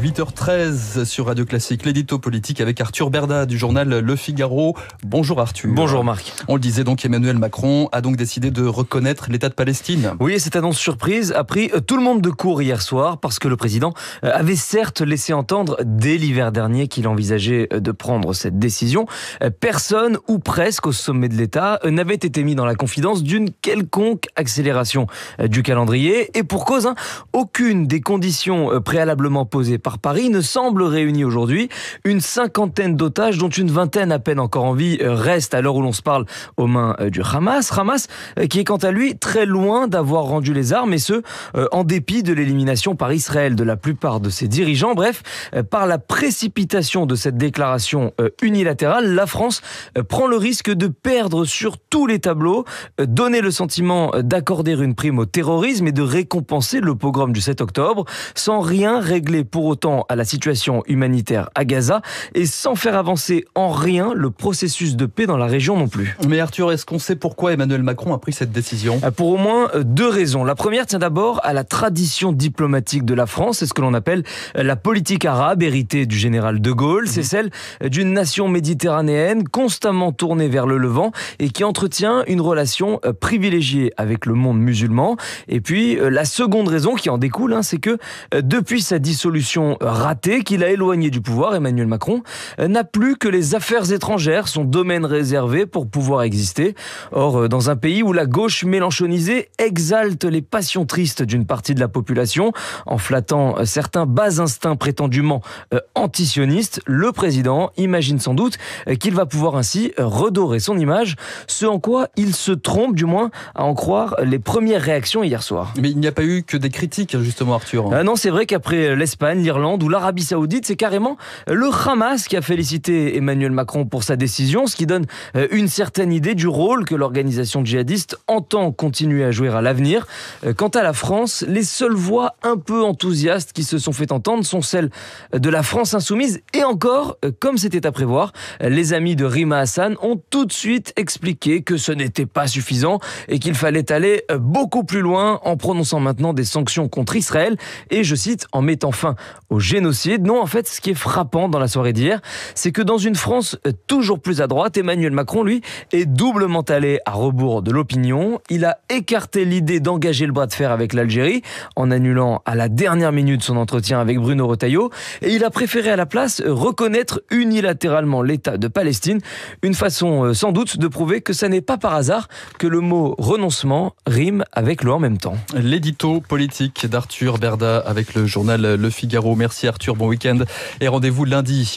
8h13 sur Radio Classique, l'édito politique avec Arthur Berda du journal Le Figaro. Bonjour Arthur. Bonjour Marc. On le disait donc, Emmanuel Macron a donc décidé de reconnaître l'État de Palestine. Oui, et cette annonce surprise a pris tout le monde de court hier soir parce que le président avait certes laissé entendre dès l'hiver dernier qu'il envisageait de prendre cette décision. Personne, ou presque, au sommet de l'État n'avait été mis dans la confidence d'une quelconque accélération du calendrier. Et pour cause, aucune des conditions préalablement posées par Paris ne semble réunie aujourd'hui. Une cinquantaine d'otages, dont une vingtaine à peine encore en vie, restent à l'heure où l'on se parle aux mains du Hamas. Hamas qui est quant à lui très loin d'avoir rendu les armes, et ce, en dépit de l'élimination par Israël de la plupart de ses dirigeants. Bref, par la précipitation de cette déclaration unilatérale, la France prend le risque de perdre sur tous les tableaux, donner le sentiment d'accorder une prime au terrorisme et de récompenser le pogrom du 7 octobre, sans rien régler pour autant à la situation humanitaire à Gaza et sans faire avancer en rien le processus de paix dans la région non plus. Mais Arthur, est-ce qu'on sait pourquoi Emmanuel Macron a pris cette décision ? Pour au moins deux raisons. La première tient d'abord à la tradition diplomatique de la France, c'est ce que l'on appelle la politique arabe héritée du général de Gaulle. C'est celle d'une nation méditerranéenne constamment tournée vers le Levant et qui entretient une relation privilégiée avec le monde musulman. Et puis la seconde raison qui en découle, c'est que depuis sa dissolution ratée, qu'il a éloigné du pouvoir, Emmanuel Macron n'a plus que les affaires étrangères, son domaine réservé pour pouvoir exister. Or, dans un pays où la gauche mélenchonisée exalte les passions tristes d'une partie de la population, en flattant certains bas instincts prétendument antisionistes, le président imagine sans doute qu'il va pouvoir ainsi redorer son image, ce en quoi il se trompe, du moins à en croire les premières réactions hier soir. Mais il n'y a pas eu que des critiques, justement, Arthur. Non, c'est vrai qu'après l'Espagne, l'Irlande ou l'Arabie Saoudite, c'est carrément le Hamas qui a félicité Emmanuel Macron pour sa décision, ce qui donne une certaine idée du rôle que l'organisation djihadiste entend continuer à jouer à l'avenir. Quant à la France, les seules voix un peu enthousiastes qui se sont fait entendre sont celles de la France insoumise, et encore, comme c'était à prévoir, les amis de Rima Hassan ont tout de suite expliqué que ce n'était pas suffisant et qu'il fallait aller beaucoup plus loin en prononçant maintenant des sanctions contre Israël et, je cite, en mettant fin au génocide. Non, en fait, ce qui est frappant dans la soirée d'hier, c'est que dans une France toujours plus à droite, Emmanuel Macron, lui, est doublement allé à rebours de l'opinion. Il a écarté l'idée d'engager le bras de fer avec l'Algérie en annulant à la dernière minute son entretien avec Bruno Retailleau, et il a préféré à la place reconnaître unilatéralement l'État de Palestine, une façon sans doute de prouver que ça n'est pas par hasard que le mot renoncement rime avec le en même temps. L'édito politique d'Arthur Berda avec le journal Le Figaro. Merci Arthur, bon week-end et rendez-vous lundi.